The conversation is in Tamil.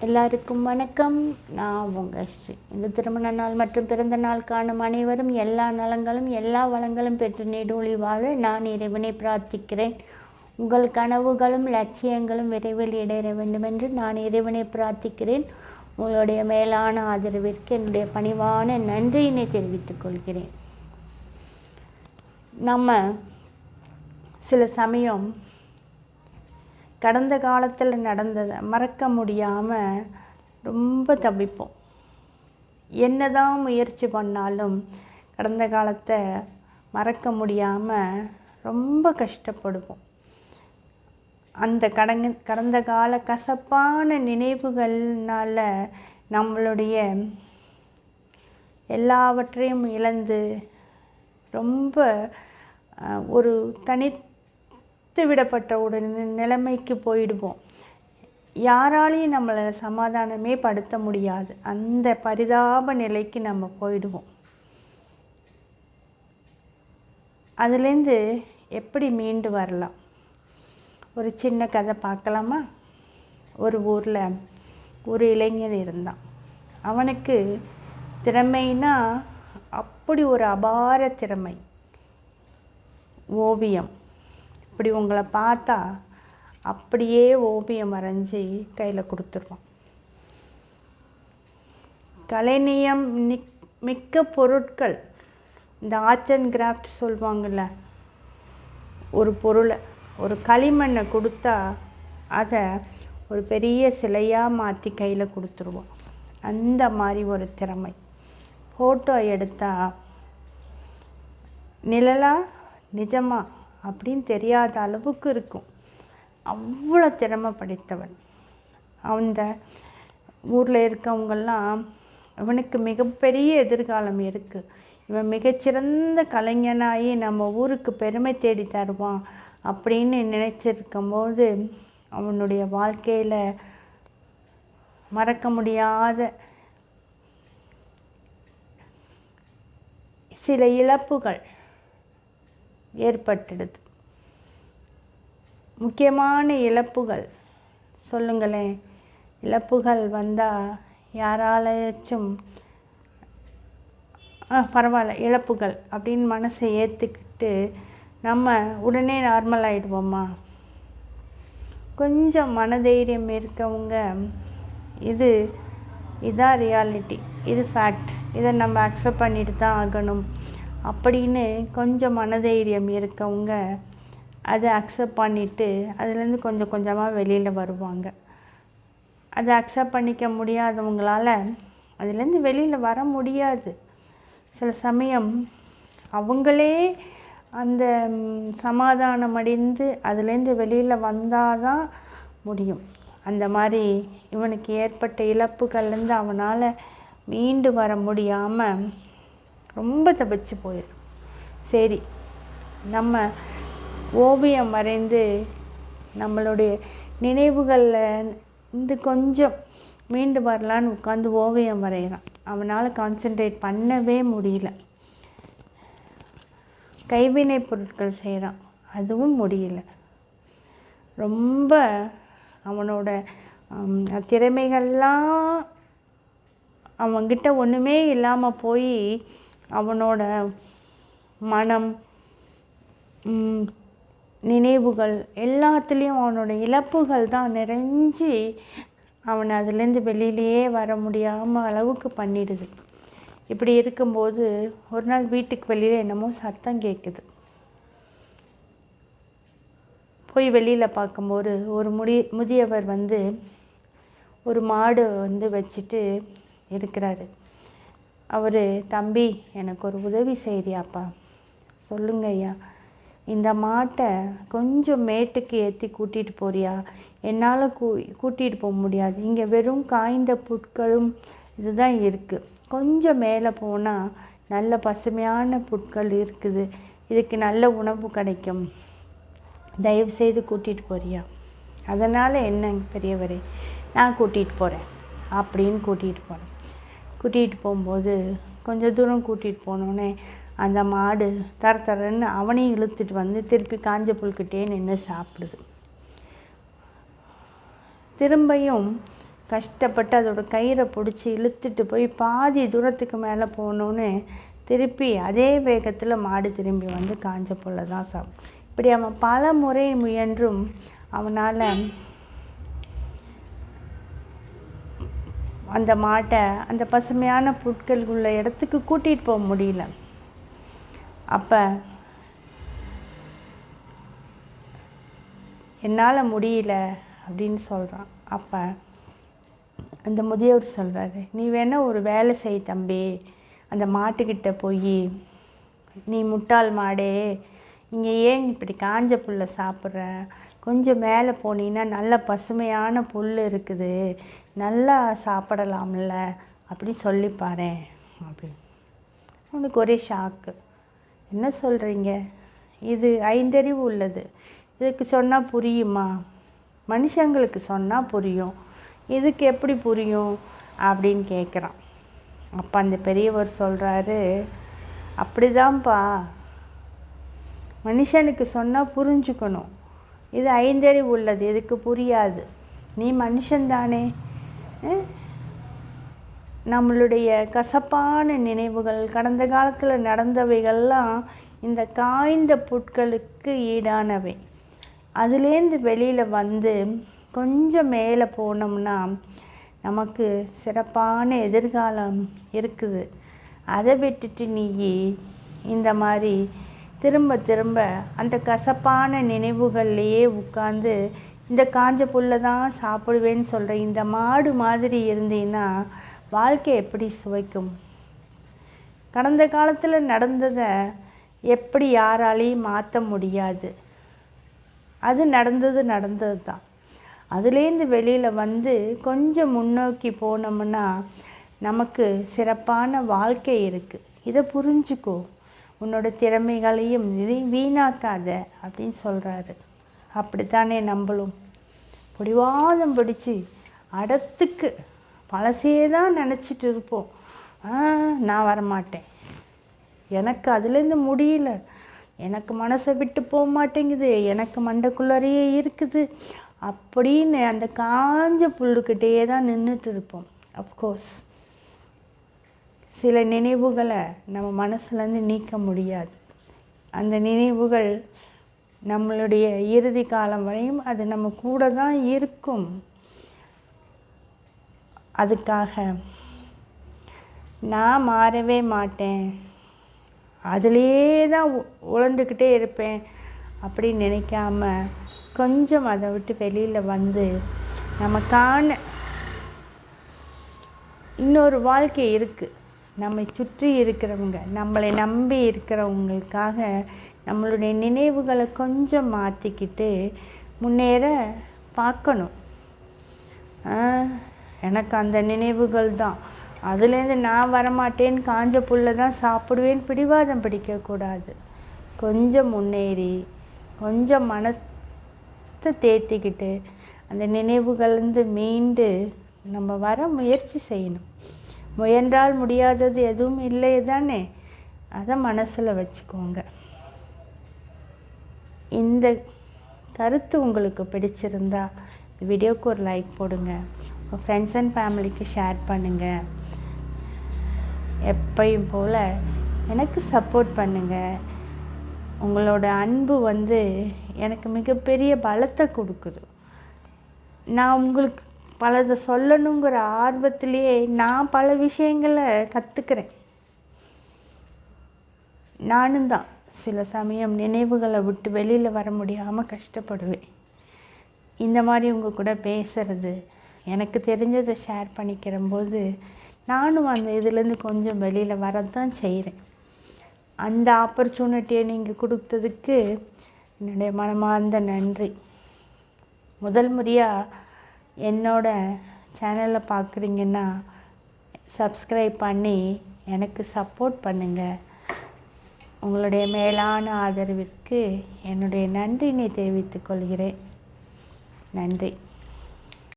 எல்லாருக்கும் வணக்கம். நான் உங்கள் ஸ்ரீ. இந்த திருமண நாள் மற்றும் பிறந்த நாள் காணும் அனைவரும் எல்லா நலங்களும் எல்லா வளங்களும் பெற்று நீடூழி வாழ நான் இறைவனை பிரார்த்திக்கிறேன். உங்கள் கனவுகளும் லட்சியங்களும் விரைவில் ஈடேற வேண்டும் என்று நான் இறைவனை பிரார்த்திக்கிறேன். உங்களுடைய மேலான ஆதரவிற்கு என்னுடைய பணிவான நன்றியினை தெரிவித்துக் கொள்கிறேன். நம்ம சில சமயம் கடந்த காலத்தில் நடந்ததை மறக்க முடியாமல் ரொம்ப தவிப்போம். என்னதான் முயற்சி பண்ணாலும் கடந்த காலத்தை மறக்க முடியாமல் ரொம்ப கஷ்டப்படுவோம். அந்த கடந்த கால கசப்பான நினைவுகள்னால் நம்மளுடைய எல்லாவற்றையும் இழந்து ரொம்ப ஒரு விடப்பட்ட ஒரு நிலைமைக்கு போயிடுவோம். யாராலையும் நம்மளை சமாதானமே படுத்த முடியாது. அந்த பரிதாப நிலைக்கு நம்ம போயிடுவோம். அதுலேருந்து எப்படி மீண்டு வரலாம்? ஒரு சின்ன கதை பார்க்கலாமா? ஒரு ஊரில் ஒரு இளைஞர் இருந்தான். அவனுக்கு திறமைனா அப்படி ஒரு அபார திறமை. ஓவியம். இப்படி உங்களை பார்த்தா அப்படியே ஓவியம் வரைஞ்சி கையில் கொடுத்துருவான். கலைநயம் மிக்க பொருட்கள், இந்த ஆர்ட் அண்ட் கிராஃப்ட் சொல்லுவாங்கள்ல, ஒரு பொருளை ஒரு களிமண்ணை கொடுத்தா அதை ஒரு பெரிய சிலையாக மாற்றி கையில் கொடுத்துருவான். அந்த மாதிரி ஒரு திறமை. ஃபோட்டோ எடுத்தால் நிழலா நிஜமா அப்படின்னு தெரியாத அளவுக்கு இருக்கும். அவ்வளோ திறமை படைத்தவன். அந்த ஊரில் இருக்கவங்கெல்லாம் இவனுக்கு மிகப்பெரிய எதிர்காலம் இருக்குது, இவன் மிகச்சிறந்த கலைஞனாகி நம்ம ஊருக்கு பெருமை தேடி தருவான் அப்படின்னு நினச்சிருக்கும்போது அவனுடைய வாழ்க்கையில் மறக்க முடியாத சில இழப்புகள் ஏற்பட்டுடுது. முக்கியமான இழப்புகள் சொல்லுங்களேன். இழப்புகள் வந்தால் யாராலையாச்சும் பரவாயில்ல இழப்புகள் அப்படின்னு மனசை ஏற்றுக்கிட்டு நம்ம உடனே நார்மல் ஆகிடுவோமா? கொஞ்சம் மனதைரியம் இருக்கவங்க இதான் ரியாலிட்டி, இது ஃபேக்ட், இதை நம்ம அக்செப்ட் பண்ணிட்டு தான் ஆகணும் அப்படின்னு கொஞ்சம் மனதைரியம் இருக்கவங்க அதை அக்செப்ட் பண்ணிவிட்டு அதுலேருந்து கொஞ்சம் கொஞ்சமாக வெளியில் வருவாங்க. அதை அக்செப்ட் பண்ணிக்க முடியாதவங்களால் அதுலேருந்து வெளியில் வர முடியாது. சில சமயம் அவங்களே அந்த சமாதானம் அடைந்து அதுலேருந்து வெளியில் வந்தால் தான் முடியும். அந்த மாதிரி இவனுக்கு ஏற்பட்ட இழப்புகள்லேருந்து அவனால் மீண்டு வர முடியாமல் ரொம்ப தப்பிச்சு போயிடும். சரி, நம்ம ஓவியம் வரைந்து நம்மளுடைய நினைவுகளில் இந்த கொஞ்சம் மீண்டு வரலான்னு உட்காந்து ஓவியம் வரைகிறான். அவனால் கான்சென்ட்ரேட் பண்ணவே முடியல. கைவினை பொருட்கள் செய்கிறான், அதுவும் முடியல. ரொம்ப அவனோட திறமைகள்லாம் அவன்கிட்ட ஒன்றுமே இல்லாமல் போய் அவனோட மனம் நினைவுகள் எல்லாத்துலேயும் அவனோட இழப்புகள் தான் நிறைஞ்சி அவனை அதுலேருந்து வெளியிலேயே வர முடியாமல் அளவுக்கு பண்ணிடுது. இப்படி இருக்கும்போது ஒரு நாள் வீட்டுக்கு வெளியில் என்னமோ சத்தம் கேட்குது. போய் வெளியில் பார்க்கும்போது ஒரு முதியவர் ஒரு மாடு வச்சுட்டு இருக்கிறாரு. அவர், தம்பி எனக்கு ஒரு உதவி செய்கிறியாப்பா? சொல்லுங்க ஐயா. இந்த மாட்டை கொஞ்சம் மேட்டுக்கு ஏற்றி கூட்டிகிட்டு போறியா? என்னால் கூட்டிகிட்டு போக முடியாது, இங்கே வெறும் காய்ந்த புட்களும் இதுதான் இருக்குது. கொஞ்சம் மேலே போனால் நல்ல பசுமையான புட்கள் இருக்குது, இதுக்கு நல்ல உணவு கிடைக்கும், தயவுசெய்து கூட்டிகிட்டு போறியா? அதனால் என்ன பெரியவரே, நான் கூட்டிகிட்டு போகிறேன் அப்படின்னு கூட்டிகிட்டு போகிறேன். கூட்டிகிட்டு போகும்போது கொஞ்சம் தூரம் கூட்டிகிட்டு போனோடனே அந்த மாடு தரன்னு அவனையும் இழுத்துட்டு திருப்பி காஞ்ச புல்கிட்டே நின்று சாப்பிடுது. திரும்பியும் கஷ்டப்பட்டு அதோட கயிறை பிடிச்சி இழுத்துட்டு போய் பாதி தூரத்துக்கு மேலே போகணுன்னு திருப்பி அதே வேகத்தில் மாடு திரும்பி வந்து காஞ்ச புல்லை தான் சாப்பிடும். இப்படி அவன் பல முறை முயன்றும் அவனால் அந்த மாட்டை அந்த பசுமையான புட்கள் உள்ள இடத்துக்கு கூட்டிகிட்டு போக முடியல. அப்போ என்னால் முடியல அப்படின்னு சொல்கிறான். அப்போ அந்த முதியவர் சொல்கிறாரு, நீ வேணால் ஒரு வேலை செய் தம்பி, அந்த மாட்டுக்கிட்ட போய், நீ முட்டாள் மாடே, இங்கே ஏன் இப்படி காஞ்ச புல்லை சாப்பிட்ற, கொஞ்சம் மேலே போனீங்கன்னா நல்ல பசுமையான புல் இருக்குது, நல்லா சாப்பிடலாம்ல அப்படி சொல்லிப்பாரேன் அப்படின்னு. உனக்கு ஒரே ஷாக்கு. என்ன சொல்கிறீங்க, இது 5 அறிவு உள்ளது, இதுக்கு சொன்னால் புரியுமா? மனுஷங்களுக்கு சொன்னால் புரியும், இதுக்கு எப்படி புரியும் அப்படின்னு கேட்குறான். அப்போ அந்த பெரியவர் சொல்கிறாரு, அப்படிதான்ப்பா, மனுஷனுக்கு சொன்னால் புரிஞ்சுக்கணும், இது 5 அறிவு உள்ளது, இதுக்கு புரியாது, நீ மனுஷன்தானே. நம்மளுடைய கசப்பான நினைவுகள், கடந்த காலத்தில் நடந்தவைகள்லாம் இந்த காய்ந்த புட்களுக்கு ஈடானவை. அதுலேருந்து வெளியில் வந்து கொஞ்சம் மேலே போனோம்னா நமக்கு சிறப்பான எதிர்காலம் இருக்குது. அதை விட்டுட்டு நீ இந்த மாதிரி திரும்ப திரும்ப அந்த கசப்பான நினைவுகள்லையே உட்காந்து இந்த காஞ்ச புல்லை தான் சாப்பிடுவேன்னு சொல்கிற இந்த மாடு மாதிரி இருந்தீன்னா வாழ்க்கை எப்படி சுவைக்கும்? கடந்த காலத்தில் நடந்ததை எப்படி யாராலையும் மாற்ற முடியாது. அது நடந்தது தான். அதுலேருந்து வெளியில் வந்து கொஞ்சம் முன்னோக்கி போனோம்னா நமக்கு சிறப்பான வாழ்க்கை இருக்குது. இதை புரிஞ்சுக்கோ, உன்னோட திறமைகளையும் இதையும் வீணாக்காத அப்படின்னு சொல்கிறாரு. அப்படித்தானே நம்மளும் பிடிவாதம் பிடிச்சி அடத்துக்கு பழசே தான் நினச்சிட்டு இருப்போம். நான் வரமாட்டேன், எனக்கு அதுலேருந்து முடியல, எனக்கு மனசை விட்டு போக மாட்டேங்குது, எனக்கு மண்டைக்குள்ளாரையே இருக்குது அப்படின்னு அந்த காஞ்ச புல்லுக்கிட்டே தான் நின்றுட்டு இருப்போம். அஃப்கோர்ஸ் சில நினைவுகளை நம்ம மனசுலேருந்து நீக்க முடியாது. அந்த நினைவுகள் நம்மளுடைய இறுதி காலம் வரையும் அது நம்ம கூட தான் இருக்கும். அதுக்காக நான் மாறவே மாட்டேன், அதிலே தான் உழண்டுக்கிட்டே இருப்பேன் அப்படின்னு நினைக்காம கொஞ்சம் அதை விட்டு வெளியில் வந்து நமக்கான இன்னொரு வாழ்க்கை இருக்குது. நம்மை சுற்றி இருக்கிறவங்க, நம்மளை நம்பி இருக்கிறவங்களுக்காக நம்மளுடைய நினைவுகளை கொஞ்சம் மாற்றிக்கிட்டு முன்னேற பார்க்கணும். எனக்கு அந்த நினைவுகள் தான், அதுலேருந்து நான் வரமாட்டேன்னு காஞ்ச புல்லை தான் சாப்பிடுவேன்னு பிடிவாதம் பிடிக்கக்கூடாது. கொஞ்சம் முன்னேறி கொஞ்சம் மனத்தை தேத்திக்கிட்டு அந்த நினைவுகள்லேருந்து மீண்டு நம்ம வர முயற்சி செய்யணும். முயன்றால் முடியாதது எதுவும் இல்லை தானே, அதை மனசில் வச்சுக்கோங்க. இந்த கருத்து உங்களுக்கு பிடிச்சிருந்தா வீடியோவுக்கு ஒரு லைக் போடுங்க, உங்கள் ஃப்ரெண்ட்ஸ் அண்ட் ஃபேமிலிக்கு ஷேர் பண்ணுங்கள். எப்பயும் போல் எனக்கு சப்போர்ட் பண்ணுங்கள். உங்களோட அன்பு எனக்கு மிகப்பெரிய பலத்தை கொடுக்குது. நான் உங்களுக்கு பலதை சொல்லணுங்கிற ஆர்வத்திலேயே நான் பல விஷயங்களை கற்றுக்கிறேன். நானும் தான் சில சமயம் நினைவுகளை விட்டு வெளியில் வர முடியாமல் கஷ்டப்படுவேன். இந்த மாதிரி உங்கள் கூட பேசுகிறது, எனக்கு தெரிஞ்சதை ஷேர் பண்ணிக்கிறம்போது நானும் அந்த இதுலேருந்து கொஞ்சம் வெளியில் வரதான் செய்கிறேன். அந்த ஆப்பர்ச்சுனிட்டியை நீங்கள் கொடுத்ததுக்கு என்னுடைய மனமார்ந்த நன்றி. முதல் முறையாக என்னோட சேனலை பார்க்குறீங்கன்னா சப்ஸ்கிரைப் பண்ணி எனக்கு சப்போர்ட் பண்ணுங்கள். உங்களுடைய மேலான ஆதரவிற்கு என்னுடைய நன்றினை தெரிவித்துக் கொள்கிறேன். நன்றி.